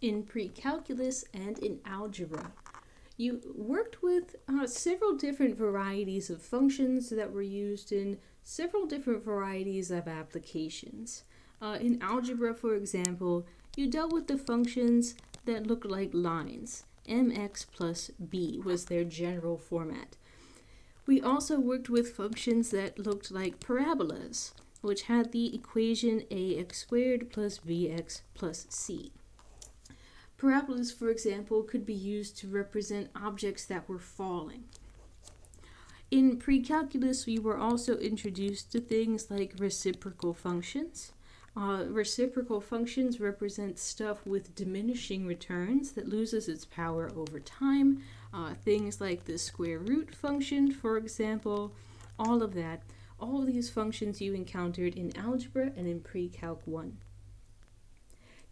in pre-calculus and in algebra. You worked with several different varieties of functions that were used in several different varieties of applications. In algebra, for example, you dealt with the functions that looked like lines. Mx plus b was their general format. We also worked with functions that looked like parabolas, which had the equation ax squared plus bx plus c. Parabolas, for example, could be used to represent objects that were falling. In pre-calculus, we were also introduced to things like reciprocal functions. Reciprocal functions represent stuff with diminishing returns that loses its power over time. Things like the square root function, for example, all of that. All of these functions you encountered in algebra and in pre-calc 1.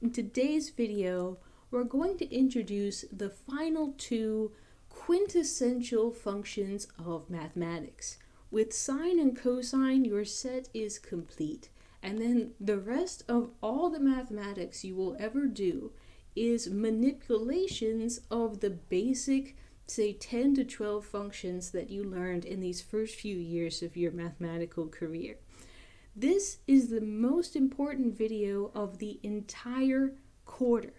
In today's video, we're going to introduce the final two quintessential functions of mathematics. With sine and cosine, your set is complete. And then the rest of all the mathematics you will ever do is manipulations of the basic, say 10 to 12 functions that you learned in these first few years of your mathematical career. This is the most important video of the entire quarter.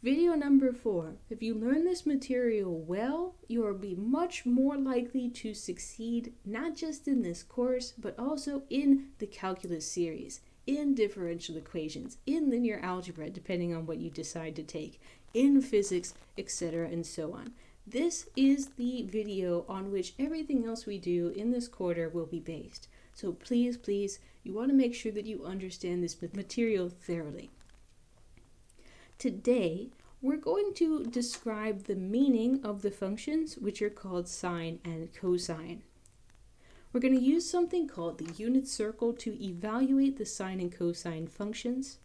Video number 4. If you learn this material well, you will be much more likely to succeed not just in this course, but also in the calculus series, in differential equations, in linear algebra, depending on what you decide to take, in physics, etc. and so on. This is the video on which everything else we do in this quarter will be based. So please, you want to make sure that you understand this material thoroughly. Today, we're going to describe the meaning of the functions which are called sine and cosine. We're going to use something called the unit circle to evaluate the sine and cosine functions,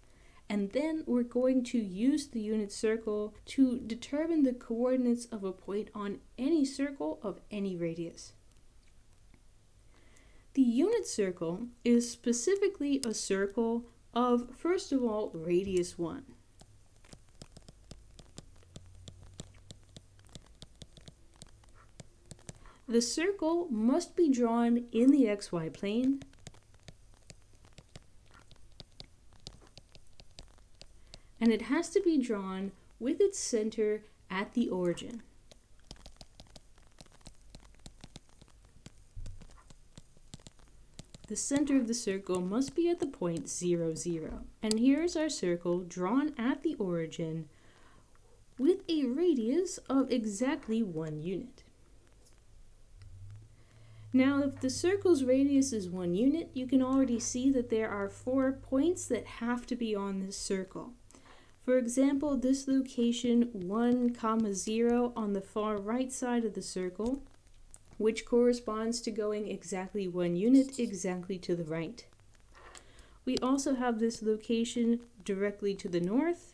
and then we're going to use the unit circle to determine the coordinates of a point on any circle of any radius. The unit circle is specifically a circle of, first of all, radius 1. The circle must be drawn in the xy plane, and it has to be drawn with its center at the origin. The center of the circle must be at the point 0, 0. And here's our circle drawn at the origin with a radius of exactly 1 unit. Now, if the circle's radius is 1 unit, you can already see that there are 4 points that have to be on this circle. For example, this location 1, 0 on the far right side of the circle, which corresponds to going exactly 1 unit exactly to the right. We also have this location directly to the north,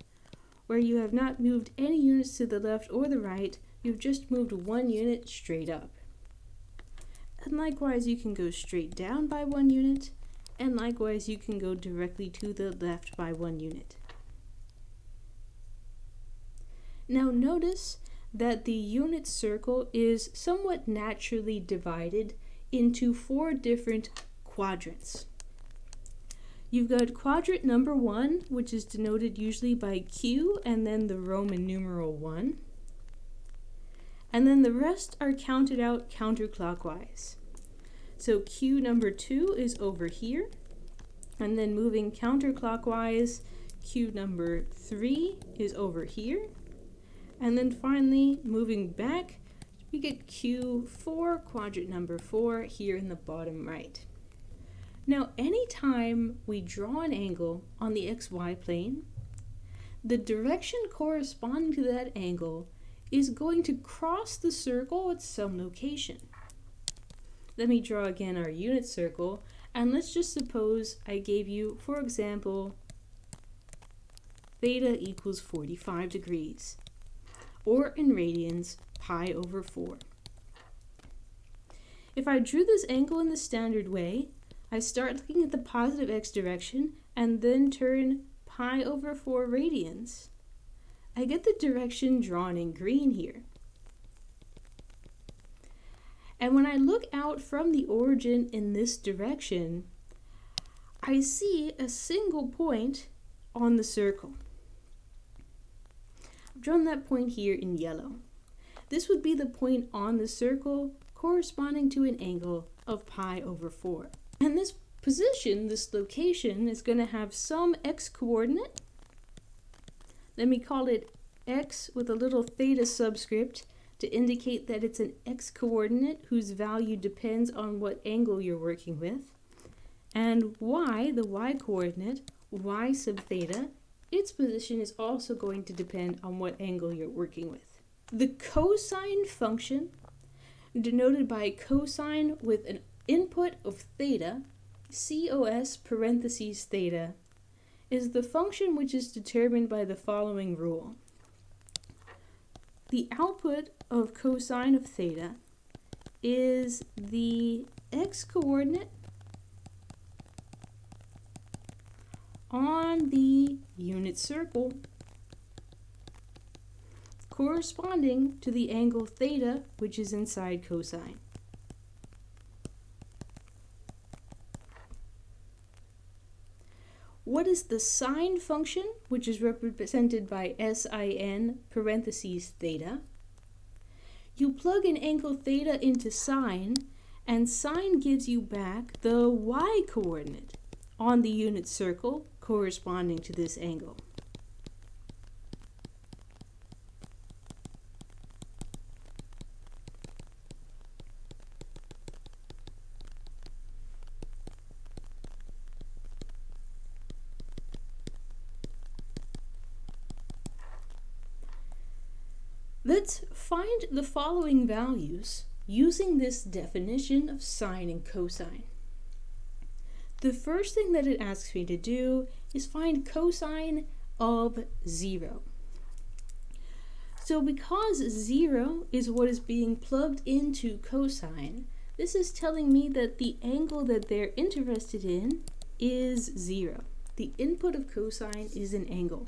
where you have not moved any units to the left or the right, you've just moved 1 unit straight up. And likewise, you can go straight down by 1 unit, and likewise, you can go directly to the left by 1 unit. Now notice that the unit circle is somewhat naturally divided into 4 different quadrants. You've got quadrant number 1, which is denoted usually by Q and then the Roman numeral 1. And then the rest are counted out counterclockwise. So Q number 2 is over here, and then moving counterclockwise, Q number 3 is over here, and then finally moving back, we get Q4, quadrant number 4, here in the bottom right. Now, anytime we draw an angle on the xy plane, the direction corresponding to that angle is going to cross the circle at some location. Let me draw again our unit circle, and let's just suppose I gave you, for example, theta equals 45 degrees, or in radians, pi over 4. If I drew this angle in the standard way, I start looking at the positive x direction and then turn pi over 4 radians. I get the direction drawn in green here. And when I look out from the origin in this direction, I see a single point on the circle. I've drawn that point here in yellow. This would be the point on the circle corresponding to an angle of pi over 4. And this position, this location, is going to have some x-coordinate. Let me call it x with a little theta subscript to indicate that it's an x-coordinate whose value depends on what angle you're working with. And y, the y-coordinate, y sub theta, its position is also going to depend on what angle you're working with. The cosine function, denoted by cosine with an input of theta, cos parentheses theta, is the function which is determined by the following rule. The output of cosine of theta is the x-coordinate on the unit circle corresponding to the angle theta, which is inside cosine. What is the sine function, which is represented by sin parentheses theta? You plug an angle theta into sine, and sine gives you back the y-coordinate on the unit circle corresponding to this angle. Let's find the following values using this definition of sine and cosine. The first thing that it asks me to do is find cosine of 0. So because 0 is what is being plugged into cosine, this is telling me that the angle that they're interested in is 0. The input of cosine is an angle.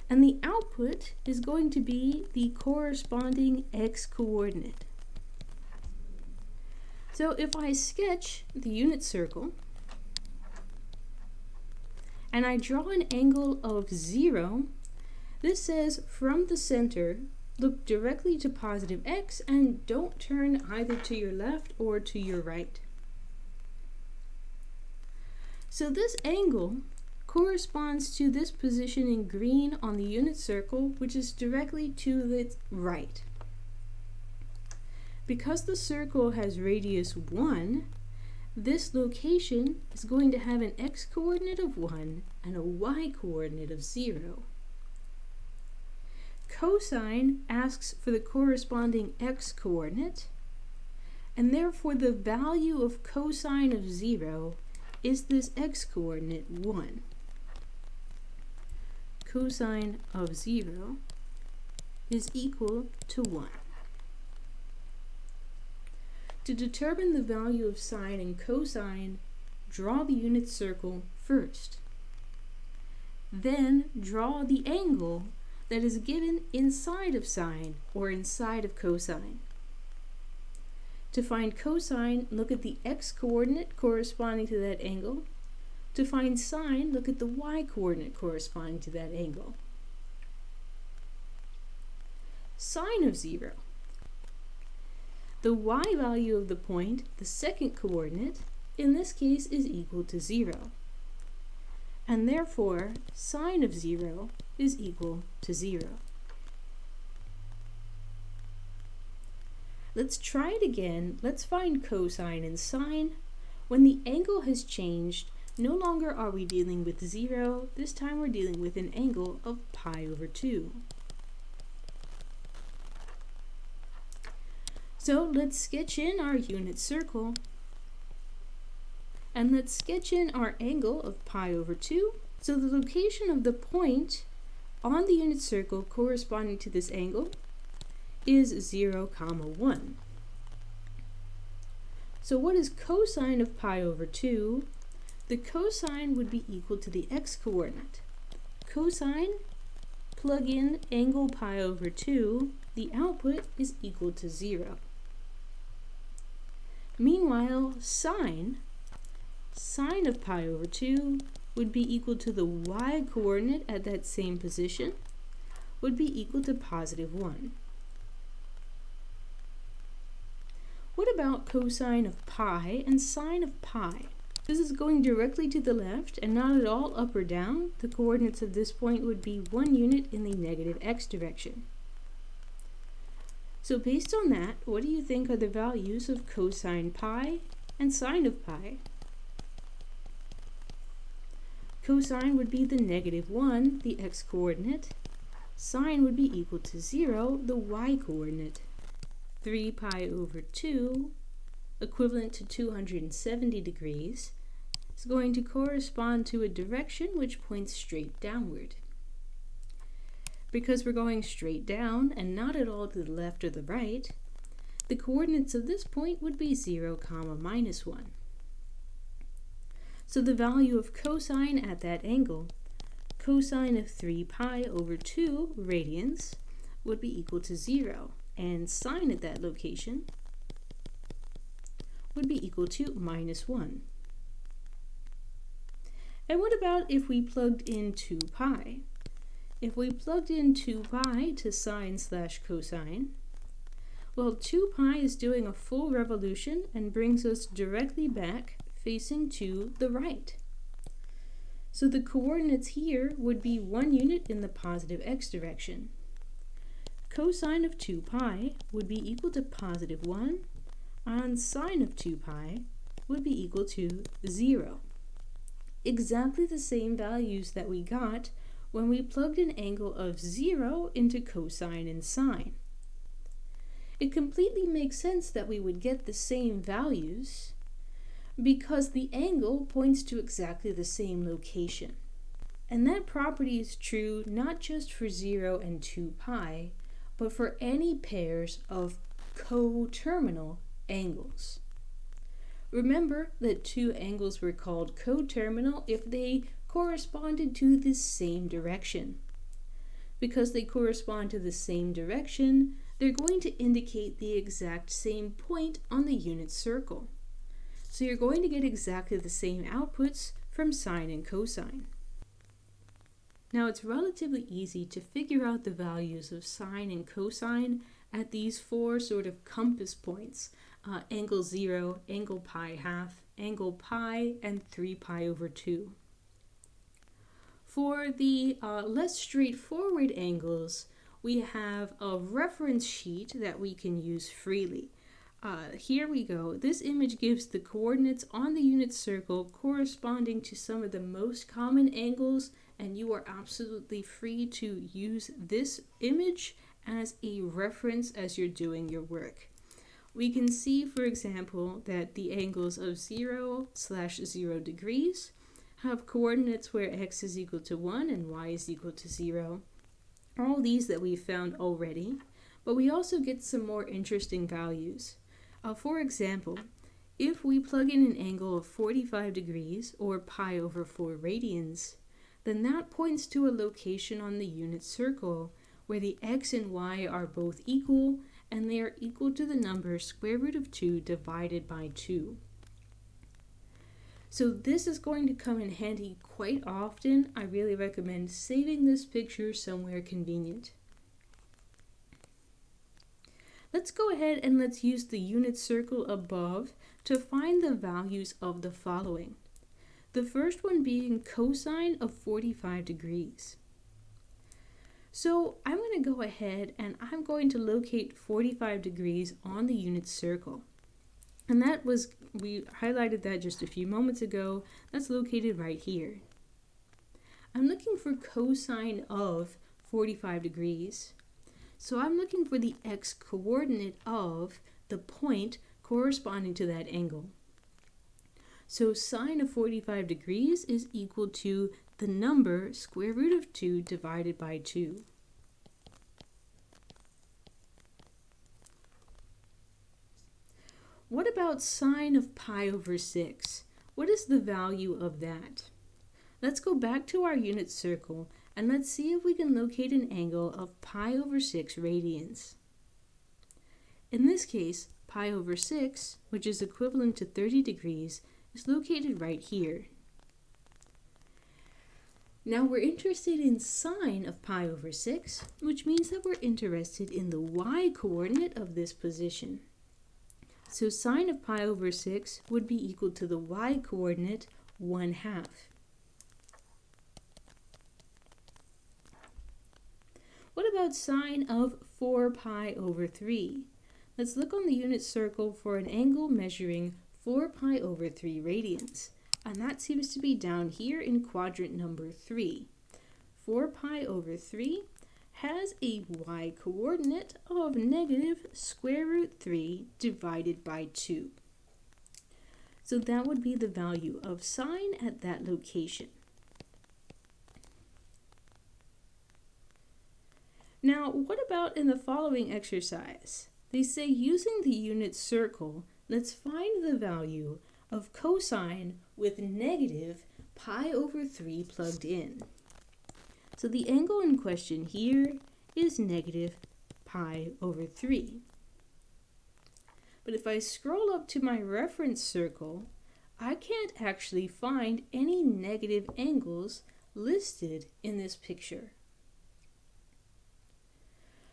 And the output is going to be the corresponding x-coordinate. So if I sketch the unit circle and I draw an angle of 0, this says from the center, look directly to positive x and don't turn either to your left or to your right. So this angle corresponds to this position in green on the unit circle, which is directly to the right. Because the circle has radius 1, this location is going to have an x-coordinate of 1 and a y-coordinate of 0. Cosine asks for the corresponding x-coordinate, and therefore the value of cosine of 0 is this x-coordinate 1. Cosine of 0 is equal to 1. To determine the value of sine and cosine, draw the unit circle first. Then draw the angle that is given inside of sine or inside of cosine. To find cosine, look at the x-coordinate corresponding to that angle. To find sine, look at the y-coordinate corresponding to that angle. Sine of 0. The y value of the point, the second coordinate, in this case is equal to 0. And therefore, sine of 0 is equal to 0. Let's try it again. Let's find cosine and sine. When the angle has changed, no longer are we dealing with 0. This time we're dealing with an angle of pi over 2. So let's sketch in our unit circle. And let's sketch in our angle of pi over 2. So the location of the point on the unit circle corresponding to this angle is 0, 1. So what is cosine of pi over 2? The cosine would be equal to the x-coordinate. Cosine plug in angle pi over 2, the output is equal to 0. Meanwhile, sine of pi over 2 would be equal to the y-coordinate at that same position, would be equal to positive 1. What about cosine of pi and sine of pi? This is going directly to the left and not at all up or down. The coordinates of this point would be 1 unit in the negative x direction. So based on that, what do you think are the values of cosine pi and sine of pi? Cosine would be the negative 1, the x-coordinate. Sine would be equal to 0, the y-coordinate. 3 pi over 2, equivalent to 270 degrees, is going to correspond to a direction which points straight downward. Because we're going straight down and not at all to the left or the right, the coordinates of this point would be 0, minus 1. So the value of cosine at that angle, cosine of 3 pi over 2 radians, would be equal to 0, and sine at that location would be equal to minus 1. And what about if we plugged in 2 pi? If we plugged in 2 pi to sine slash cosine, well, 2 pi is doing a full revolution and brings us directly back facing to the right. So the coordinates here would be 1 unit in the positive x direction. Cosine of 2 pi would be equal to positive 1, and sine of 2 pi would be equal to 0. Exactly the same values that we got when we plugged an angle of 0 into cosine and sine. It completely makes sense that we would get the same values because the angle points to exactly the same location. And that property is true not just for 0 and 2 pi, but for any pairs of coterminal angles. Remember that two angles were called coterminal if they corresponded to the same direction. Because they correspond to the same direction, they're going to indicate the exact same point on the unit circle. So you're going to get exactly the same outputs from sine and cosine. Now it's relatively easy to figure out the values of sine and cosine at these four sort of compass points, angle 0, angle pi half, angle pi, and 3 pi over 2. For the less straightforward angles, we have a reference sheet that we can use freely. Here we go. This image gives the coordinates on the unit circle corresponding to some of the most common angles, and you are absolutely free to use this image as a reference as you're doing your work. We can see, for example, that the angles of 0/0 degrees have coordinates where x is equal to 1 and y is equal to 0. All these that we've found already, but we also get some more interesting values. For example, if we plug in an angle of 45 degrees or pi over 4 radians, then that points to a location on the unit circle where the x and y are both equal and they are equal to the number square root of 2 divided by 2. So this is going to come in handy quite often. I really recommend saving this picture somewhere convenient. Let's go ahead and let's use the unit circle above to find the values of the following. The first one being cosine of 45 degrees. So I'm going to go ahead and I'm going to locate 45 degrees on the unit circle. And that was, we highlighted that just a few moments ago. That's located right here. I'm looking for cosine of 45 degrees. So I'm looking for the x-coordinate of the point corresponding to that angle. So sine of 45 degrees is equal to the number square root of 2 divided by 2. What about sine of pi over 6? What is the value of that? Let's go back to our unit circle and let's see if we can locate an angle of pi over 6 radians. In this case, pi over 6, which is equivalent to 30 degrees, is located right here. Now we're interested in sine of pi over 6, which means that we're interested in the y-coordinate of this position. So sine of pi over 6 would be equal to the y-coordinate 1/2. What about sine of 4 pi over 3? Let's look on the unit circle for an angle measuring 4 pi over 3 radians. And that seems to be down here in quadrant number 3. 4 pi over 3 has a y-coordinate of negative square root 3 divided by 2. So that would be the value of sine at that location. Now, what about in the following exercise? They say using the unit circle, let's find the value of cosine with negative pi over 3 plugged in. So the angle in question here is negative pi over 3. But if I scroll up to my reference circle, I can't actually find any negative angles listed in this picture.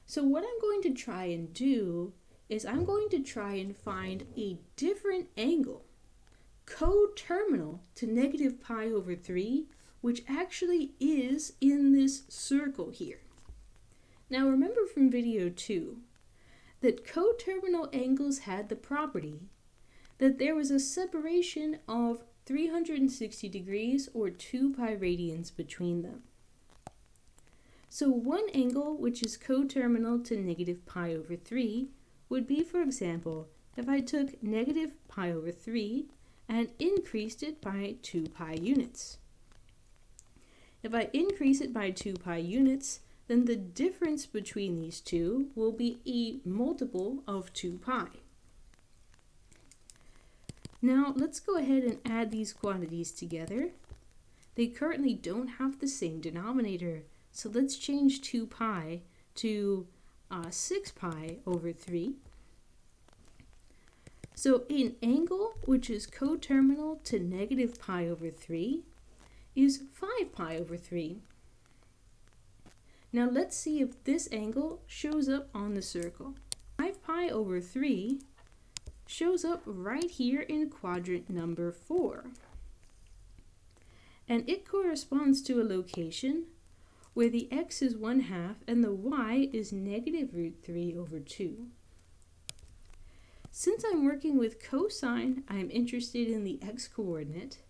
So what I'm going to try and do is I'm going to try and find a different angle coterminal to negative pi over 3, which actually is in this circle here. Now remember from video 2 that coterminal angles had the property that there was a separation of 360 degrees or 2 pi radians between them. So one angle which is coterminal to negative pi over 3 would be, for example, if I took negative pi over 3 and increased it by 2 pi units. If I increase it by 2 pi units, then the difference between these two will be a multiple of 2 pi. Now let's go ahead and add these quantities together. They currently don't have the same denominator, so let's change 2 pi to 6 pi over 3. So an angle which is coterminal to negative pi over 3 is 5 pi over 3. Now let's see if this angle shows up on the circle. 5 pi over 3 shows up right here in quadrant number 4. And it corresponds to a location where the x is 1/2 and the y is negative root 3 over 2. Since I'm working with cosine, I'm interested in the x-coordinate.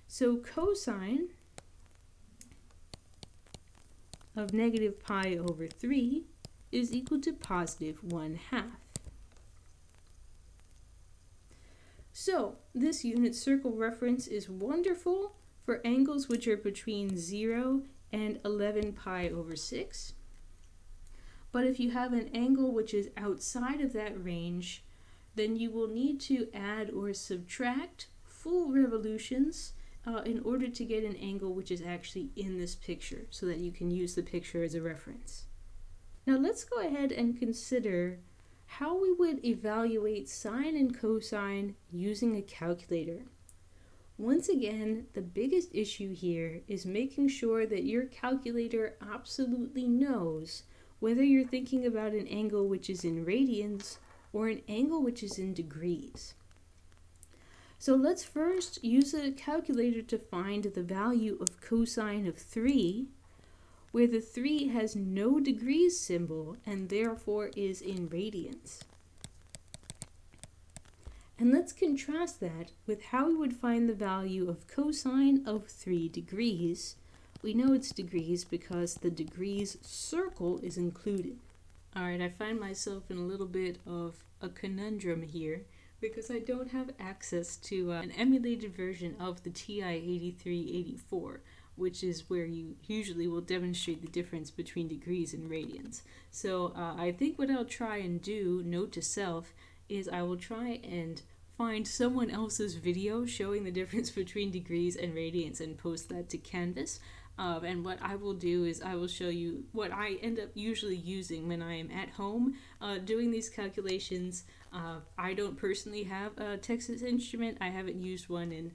So cosine of negative pi over 3 is equal to positive 1/2. So this unit circle reference is wonderful for angles which are between 0 and 11 pi over 6. But if you have an angle which is outside of that range, then you will need to add or subtract full revolutions in order to get an angle which is actually in this picture so that you can use the picture as a reference. Now let's go ahead and consider how we would evaluate sine and cosine using a calculator. Once again, the biggest issue here is making sure that your calculator absolutely knows whether you're thinking about an angle which is in radians or an angle which is in degrees. So let's first use a calculator to find the value of cosine of 3, where the 3 has no degrees symbol and therefore is in radians. And let's contrast that with how we would find the value of cosine of 3 degrees. We know it's degrees because the degrees circle is included. Alright, I find myself in a little bit of a conundrum here because I don't have access to an emulated version of the TI-8384, which is where you usually will demonstrate the difference between degrees and radians. So I think what I'll try and do, note to self, is I will try and find someone else's video showing the difference between degrees and radians and post that to Canvas. And what I will do is I will show you what I end up usually using when I am at home doing these calculations. I don't personally have a Texas Instrument. I haven't used one in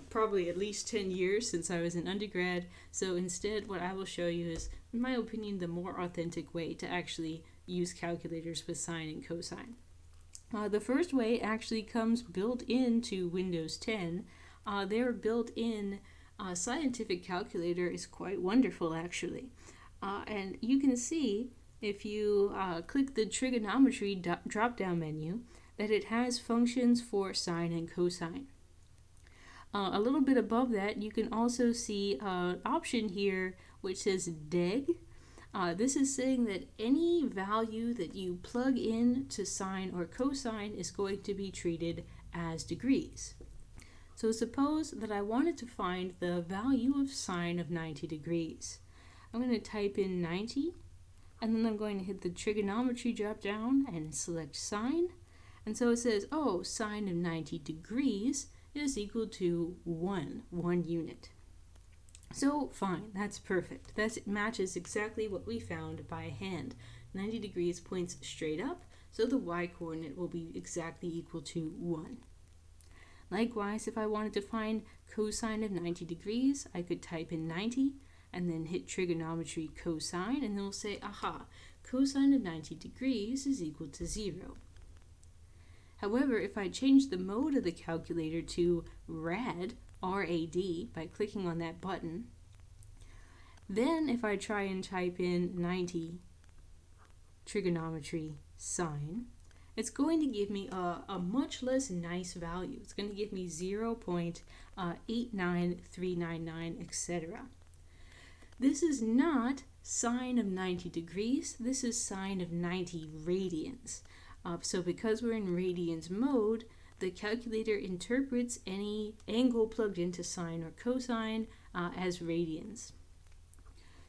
probably at least 10 years since I was an undergrad. So instead, what I will show you is, in my opinion, the more authentic way to actually use calculators with sine and cosine. The first way actually comes built into Windows 10. Their built-in scientific calculator is quite wonderful, actually. And you can see, if you click the trigonometry drop-down menu, that it has functions for sine and cosine. A little bit above that, you can also see an option here which says DEG. This is saying that any value that you plug in to sine or cosine is going to be treated as degrees. So suppose that I wanted to find the value of sine of 90 degrees. I'm going to type in 90, and then I'm going to hit the trigonometry drop down and select sine. And so it says, oh, sine of 90 degrees is equal to 1 unit. So fine, that's perfect. That matches exactly what we found by hand. 90 degrees points straight up, so the y-coordinate will be exactly equal to 1. Likewise, if I wanted to find cosine of 90 degrees, I could type in 90 and then hit trigonometry cosine, and it'll say, aha, cosine of 90 degrees is equal to 0. However, if I change the mode of the calculator to RAD, R-A-D, by clicking on that button, then if I try and type in 90 trigonometry sine, it's going to give me a much less nice value. It's going to give me 0.89399, etc. This is not sine of 90 degrees. This is sine of 90 radians. So because we're in radians mode, the calculator interprets any angle plugged into sine or cosine as radians.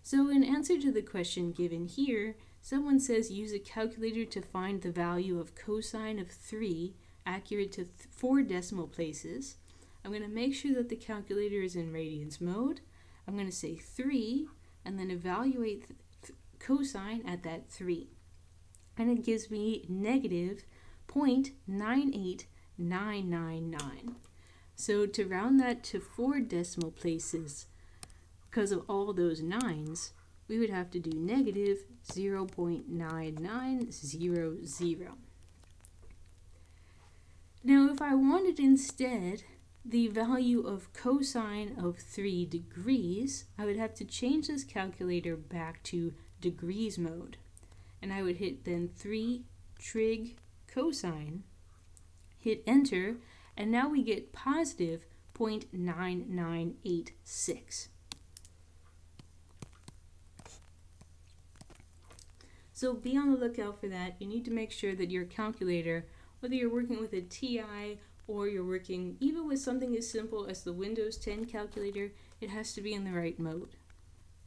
So in answer to the question given here, someone says use a calculator to find the value of cosine of 3 accurate to 4 decimal places. I'm going to make sure that the calculator is in radians mode. I'm going to say 3 and then evaluate cosine at that 3. And it gives me negative 0.98999. So to round that to 4 decimal places, because of all those 9s, we would have to do negative 0.9900. Now if I wanted instead the value of cosine of 3 degrees, I would have to change this calculator back to degrees mode. And I would hit then 3 trig cosine, hit enter, and now we get positive 0.9986. So be on the lookout for that. You need to make sure that your calculator, whether you're working with a TI or you're working even with something as simple as the Windows 10 calculator, it has to be in the right mode.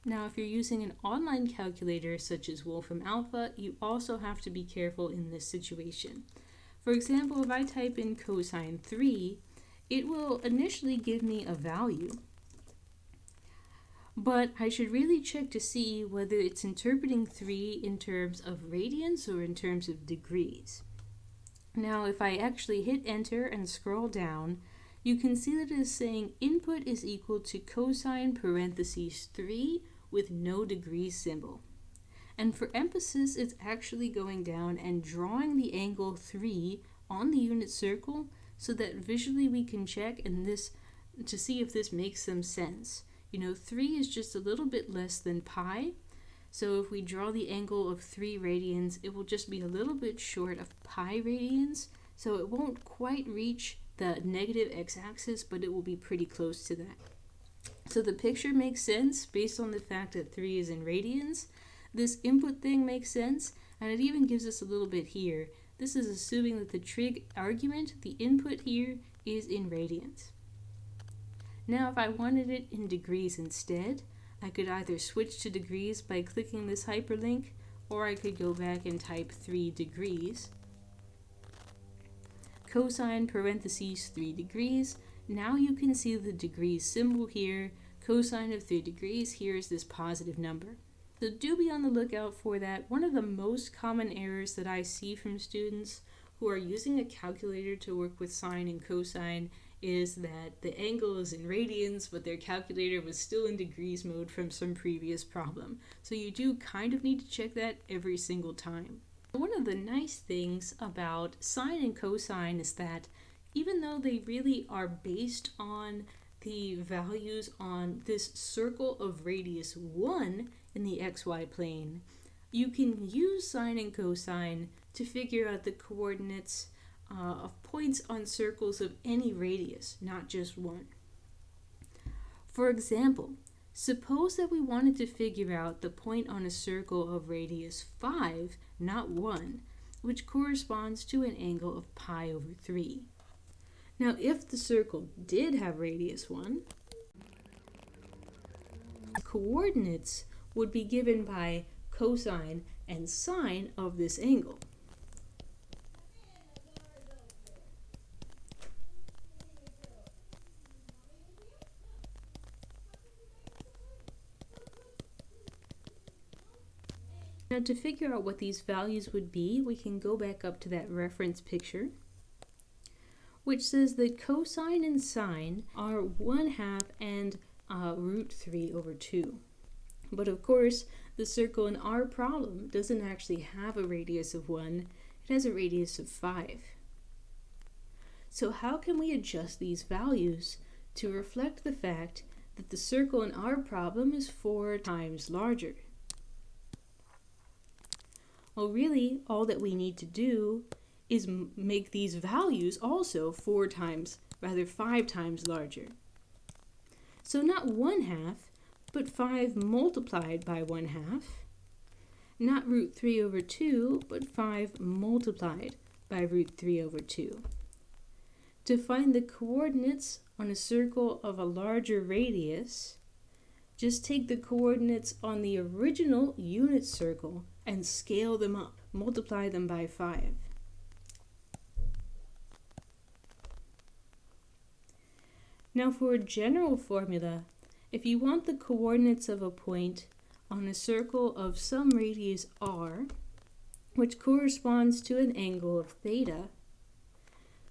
Now, if you're using an online calculator such as Wolfram Alpha, you also have to be careful in this situation. For example, if I type in cosine 3, it will initially give me a value, but I should really check to see whether it's interpreting 3 in terms of radians or in terms of degrees. Now, if I actually hit enter and scroll down, you can see that it is saying input is equal to cosine parentheses 3 with no degrees symbol. And for emphasis, it's actually going down and drawing the angle 3 on the unit circle so that visually we can check and this to see if this makes some sense. You know, 3 is just a little bit less than pi. So if we draw the angle of 3 radians, it will just be a little bit short of pi radians. So it won't quite reach the negative x-axis, but it will be pretty close to that. So the picture makes sense based on the fact that 3 is in radians. This input thing makes sense, and it even gives us a little bit here. This is assuming that the trig argument, the input here, is in radians. Now if I wanted it in degrees instead, I could either switch to degrees by clicking this hyperlink, or I could go back and type 3 degrees. Cosine parentheses 3 degrees. Now you can see the degrees symbol here. cosine of 3 degrees, here's this positive number. So do be on the lookout for that. One of the most common errors that I see from students who are using a calculator to work with sine and cosine is that the angle is in radians, but their calculator was still in degrees mode from some previous problem. So you do kind of need to check that every single time. One of the nice things about sine and cosine is that even though they really are based on the values on this circle of radius 1 in the xy plane, you can use sine and cosine to figure out the coordinates of points on circles of any radius, not just one. For example, suppose that we wanted to figure out the point on a circle of radius 5, not 1, which corresponds to an angle of pi over 3. Now, if the circle did have radius 1, coordinates would be given by cosine and sine of this angle. Now, to figure out what these values would be, we can go back up to that reference picture, which says that cosine and sine are 1/2 and root 3 over 2. But of course, the circle in our problem doesn't actually have a radius of 1, it has a radius of 5. So how can we adjust these values to reflect the fact that the circle in our problem is 4 times larger? Well, really, all that we need to do is make these values also 5 times larger. So not 1/2, but 5 multiplied by 1/2. Not root 3 over 2, but 5 multiplied by root 3 over 2. To find the coordinates on a circle of a larger radius, just take the coordinates on the original unit circle and scale them up, multiply them by 5. Now for a general formula, if you want the coordinates of a point on a circle of some radius r, which corresponds to an angle of theta,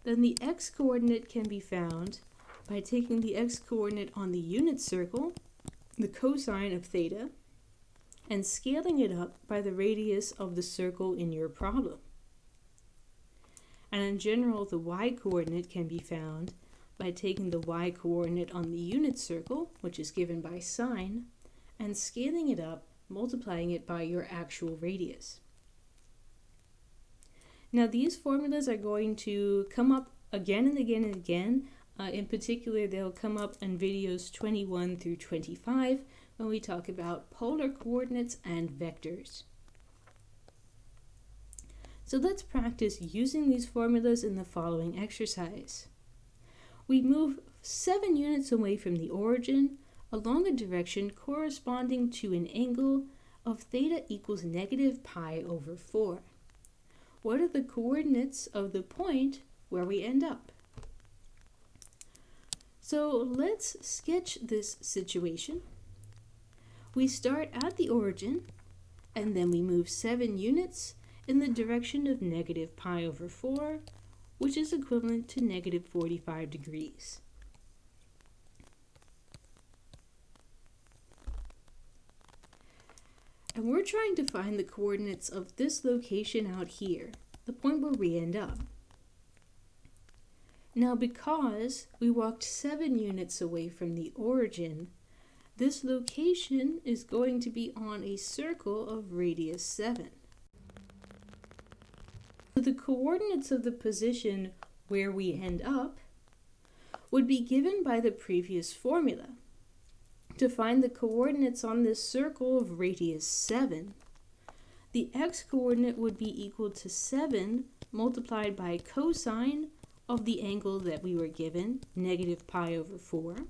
then the x-coordinate can be found by taking the x-coordinate on the unit circle, the cosine of theta, and scaling it up by the radius of the circle in your problem. And in general, the y-coordinate can be found by taking the y-coordinate on the unit circle, which is given by sine, and scaling it up, multiplying it by your actual radius. Now these formulas are going to come up again and again and again. In particular, they'll come up in videos 21 through 25 when we talk about polar coordinates and vectors. So let's practice using these formulas in the following exercise. We move 7 units away from the origin along a direction corresponding to an angle of theta equals negative pi over 4. What are the coordinates of the point where we end up? So let's sketch this situation. We start at the origin, and then we move 7 units in the direction of negative pi over 4, which is equivalent to negative 45 degrees. And we're trying to find the coordinates of this location out here, the point where we end up. Now, because we walked 7 units away from the origin, this location is going to be on a circle of radius 7. The coordinates of the position where we end up would be given by the previous formula. To find the coordinates on this circle of radius 7, the x-coordinate would be equal to 7 multiplied by cosine of the angle that we were given, negative pi over 4.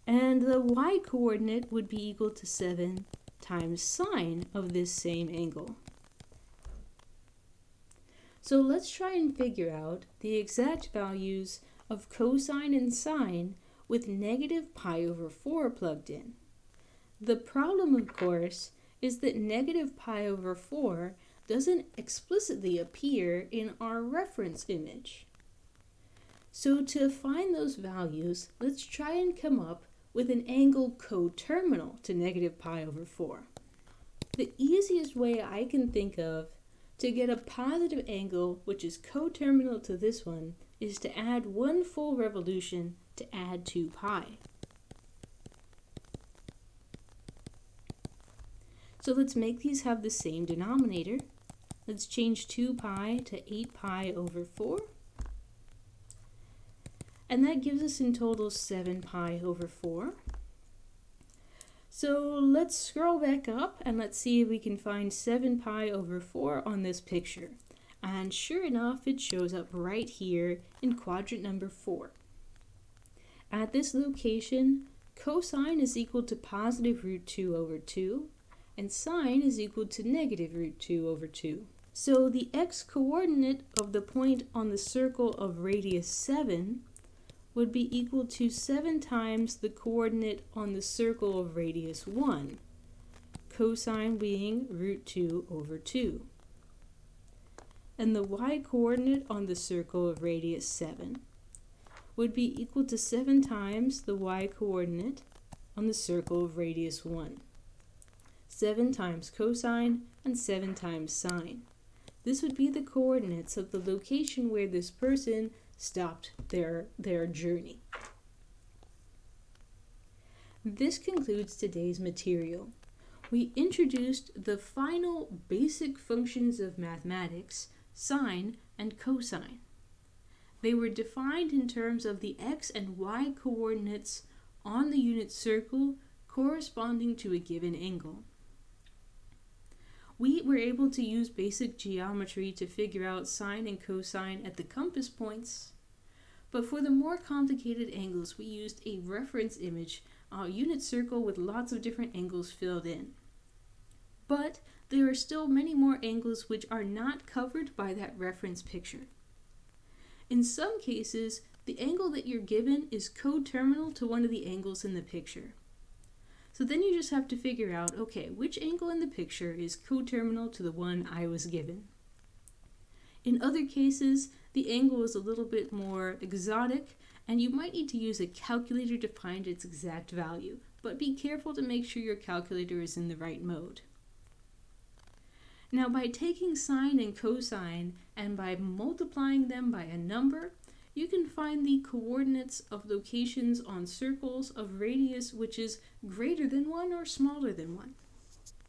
And the y-coordinate would be equal to 7 times sine of this same angle. So let's try and figure out the exact values of cosine and sine with negative pi over 4 plugged in. The problem, of course, is that negative pi over 4 doesn't explicitly appear in our reference image. So to find those values, let's try and come up with an angle coterminal to negative pi over 4. The easiest way I can think of to get a positive angle which is coterminal to this one is to add 1 full revolution to add 2 pi. So let's make these have the same denominator. Let's change 2 pi to 8 pi over 4. And that gives us in total 7 pi over 4. So let's scroll back up and let's see if we can find 7 pi over 4 on this picture. And sure enough, it shows up right here in quadrant number 4. At this location, cosine is equal to positive root 2 over 2, and sine is equal to negative root 2 over 2. So the x-coordinate of the point on the circle of radius 7 would be equal to 7 times the coordinate on the circle of radius 1, cosine being root 2 over 2. And the y-coordinate on the circle of radius 7 would be equal to 7 times the y-coordinate on the circle of radius 1. 7 times cosine and 7 times sine. This would be the coordinates of the location where this person stopped their journey. This concludes today's material. We introduced the final basic functions of mathematics, sine and cosine. They were defined in terms of the x and y coordinates on the unit circle corresponding to a given angle. We were able to use basic geometry to figure out sine and cosine at the compass points, but for the more complicated angles, we used a reference image, a unit circle with lots of different angles filled in. But there are still many more angles which are not covered by that reference picture. In some cases, the angle that you're given is coterminal to one of the angles in the picture. So then you just have to figure out, okay, which angle in the picture is coterminal to the one I was given. In other cases, the angle is a little bit more exotic, and you might need to use a calculator to find its exact value, but be careful to make sure your calculator is in the right mode. Now, by taking sine and cosine and by multiplying them by a number, you can find the coordinates of locations on circles of radius which is greater than 1 or smaller than 1.